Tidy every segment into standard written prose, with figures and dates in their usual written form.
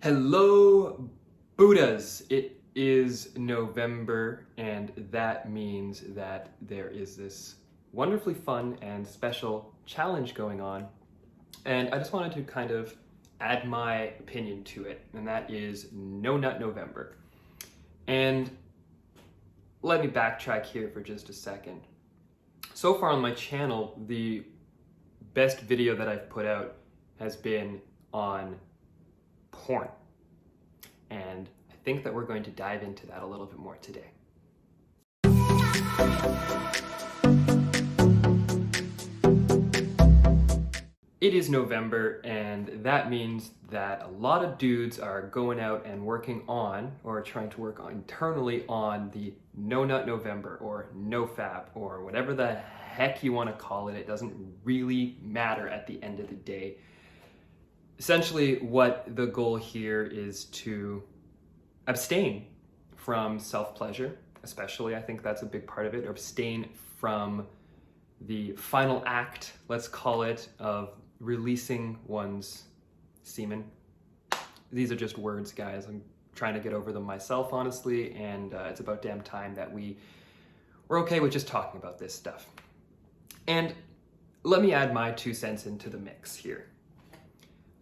Hello, Buddhas! It is November, and that means that there is this wonderfully fun and special challenge going on. And I just wanted to kind of add my opinion to it, and that is No Nut November. And let me backtrack here for just a second. So far on my channel, the best video that I've put out has been on porn. And I think that we're going to dive into that a little bit more today. It is November, and that means that a lot of dudes are going out and working on, or trying to work on internally on the No Nut November, or NoFap, or whatever the heck you want to call it. It doesn't really matter at the end of the day. Essentially, what the goal here is to abstain from self-pleasure, especially. I think that's a big part of it. Or abstain from the final act, let's call it, of releasing one's semen. These are just words, guys. I'm trying to get over them myself, honestly, and it's about damn time that we're okay with just talking about this stuff. And let me add my 2 cents into the mix here.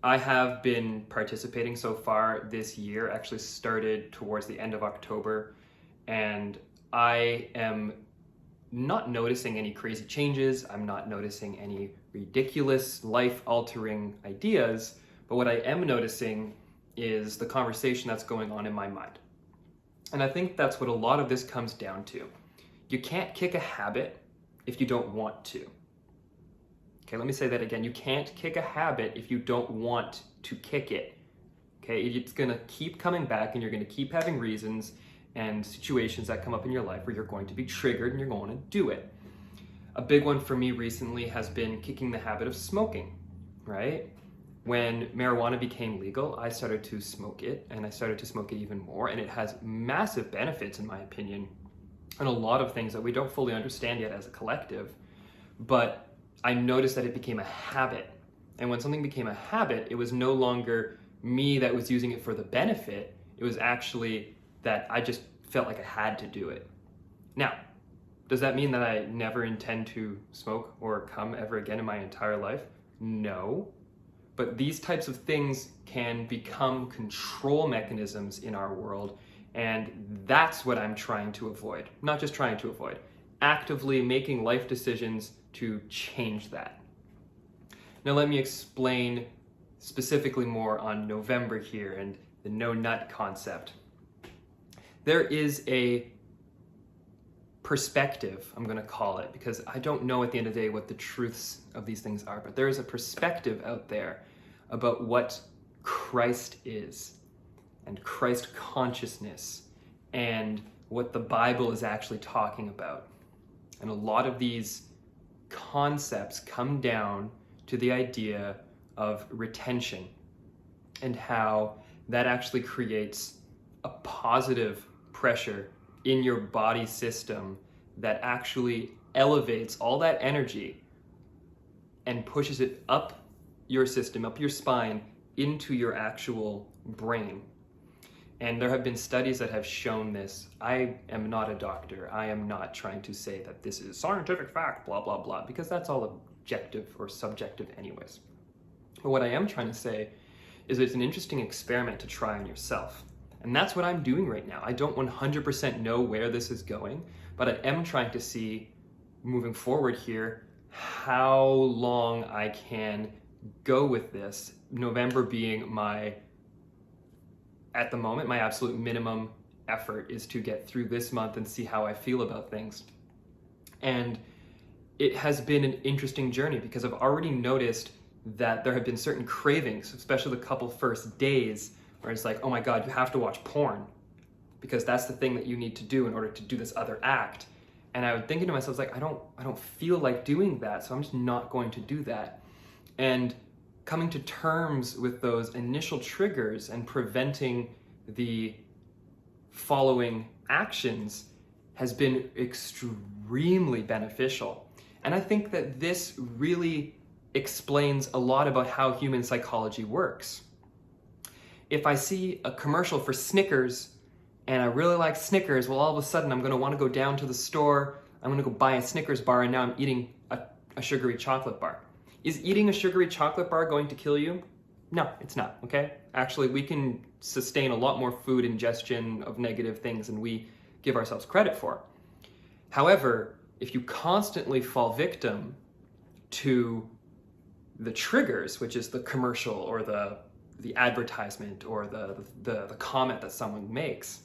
I have been participating so far this year, actually started towards the end of October, and I am not noticing any crazy changes. I'm not noticing any ridiculous life-altering ideas, but what I am noticing is the conversation that's going on in my mind. And I think that's what a lot of this comes down to. You can't kick a habit if you don't want to. Okay, let me say that again. You can't kick a habit if you don't want to kick it. Okay, it's gonna keep coming back, and you're gonna keep having reasons and situations that come up in your life where you're going to be triggered and you're going to do it. A big one for me recently has been kicking the habit of smoking, right? When marijuana became legal, I started to smoke it, and I started to smoke it even more, and it has massive benefits, in my opinion, and a lot of things that we don't fully understand yet as a collective. But I noticed that it became a habit. And when something became a habit, it was no longer me that was using it for the benefit. It was actually that I just felt like I had to do it. Now, does that mean that I never intend to smoke or cum ever again in my entire life? No. But these types of things can become control mechanisms in our world, and that's what I'm trying to avoid. Not just trying to avoid, actively making life decisions to change that. Now let me explain specifically more on November here and the no nut concept. There is a perspective, I'm going to call it, because I don't know at the end of the day what the truths of these things are, but there is a perspective out there about what Christ is, and Christ consciousness, and what the Bible is actually talking about. And a lot of these concepts come down to the idea of retention, and how that actually creates a positive pressure in your body system that actually elevates all that energy and pushes it up your system, up your spine, into your actual brain. And there have been studies that have shown this. I am not a doctor. I am not trying to say that this is scientific fact, blah, blah, blah, because that's all objective or subjective anyways. But what I am trying to say is it's an interesting experiment to try on yourself. And that's what I'm doing right now. I don't 100% know where this is going, but I am trying to see, moving forward here, how long I can go with this. November being at the moment, my absolute minimum effort is to get through this month and see how I feel about things. And it has been an interesting journey, because I've already noticed that there have been certain cravings, especially the couple first days, where it's like, oh my God, you have to watch porn, because that's the thing that you need to do in order to do this other act. And I was thinking to myself, like, I don't feel like doing that, so I'm just not going to do that. And coming to terms with those initial triggers and preventing the following actions has been extremely beneficial. And I think that this really explains a lot about how human psychology works. if I see a commercial for Snickers and I really like Snickers, well, all of a sudden I'm going to want to go down to the store, I'm going to go buy a Snickers bar, and now I'm eating a sugary chocolate bar. Is eating a sugary chocolate bar going to kill you? No, it's not, okay? Actually, we can sustain a lot more food ingestion of negative things than we give ourselves credit for. However, if you constantly fall victim to the triggers, which is the commercial or the advertisement or the comment that someone makes,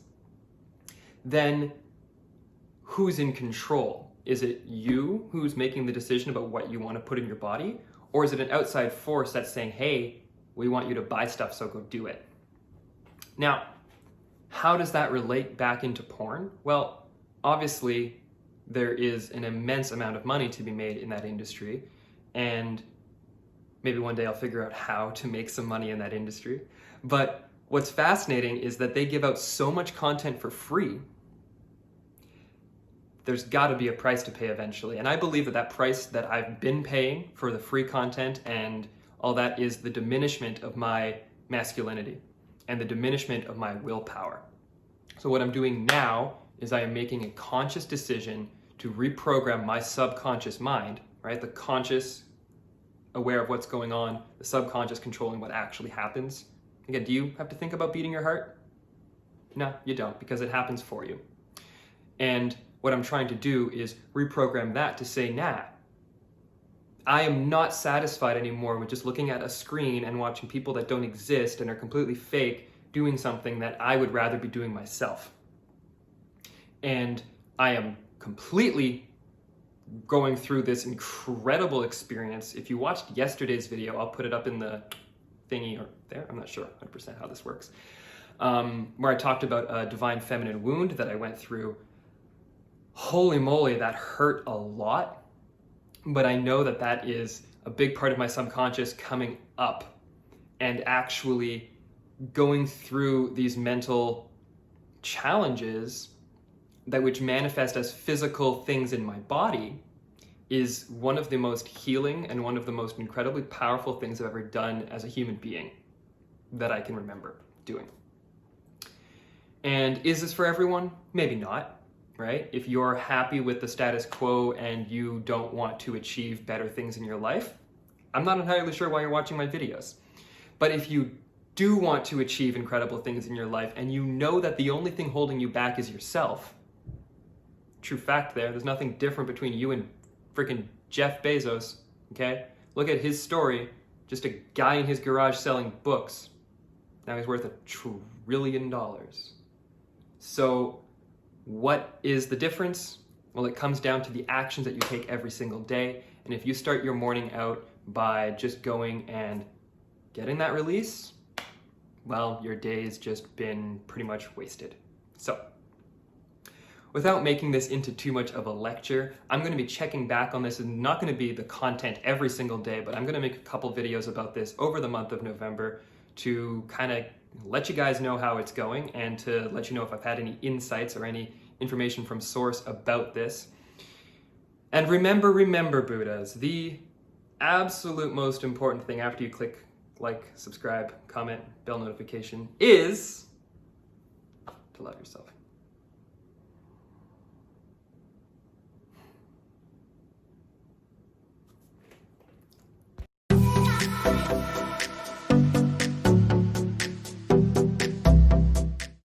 then who's in control? Is it you who's making the decision about what you want to put in your body? Or is it an outside force that's saying, hey, we want you to buy stuff, so go do it? Now, how does that relate back into porn? Well, obviously, there is an immense amount of money to be made in that industry, and maybe one day I'll figure out how to make some money in that industry. But what's fascinating is that they give out so much content for free. There's got to be a price to pay eventually. And I believe that that price that I've been paying for the free content and all that is the diminishment of my masculinity and the diminishment of my willpower. So what I'm doing now is I am making a conscious decision to reprogram my subconscious mind, right? The conscious aware of what's going on, the subconscious controlling what actually happens. Again, do you have to think about beating your heart? No, you don't, because it happens for you. And what I'm trying to do is reprogram that to say, nah, I am not satisfied anymore with just looking at a screen and watching people that don't exist and are completely fake doing something that I would rather be doing myself. And I am completely going through this incredible experience. If you watched yesterday's video, I'll put it up in the thingy or there, I'm not sure 100% how this works, where I talked about a divine feminine wound that I went through. Holy moly, that hurt a lot, but I know that that is a big part of my subconscious coming up and actually going through these mental challenges that which manifest as physical things in my body is one of the most healing and one of the most incredibly powerful things I've ever done as a human being that I can remember doing. And is this for everyone? Maybe not, right? If you're happy with the status quo and you don't want to achieve better things in your life, I'm not entirely sure why you're watching my videos. But if you do want to achieve incredible things in your life and you know that the only thing holding you back is yourself, true fact there's nothing different between you and freaking Jeff Bezos, okay? Look at his story, just a guy in his garage selling books. Now he's worth $1 trillion. So what is the difference? Well, it comes down to the actions that you take every single day. And if you start your morning out by just going and getting that release, well, your day's just been pretty much wasted. So, without making this into too much of a lecture, I'm going to be checking back on this. It's not going to be the content every single day, but I'm going to make a couple videos about this over the month of November to kind of let you guys know how it's going and to let you know if I've had any insights or any information from source about this. And remember, Buddhas, the absolute most important thing after you click like, subscribe, comment, bell notification is to love yourself.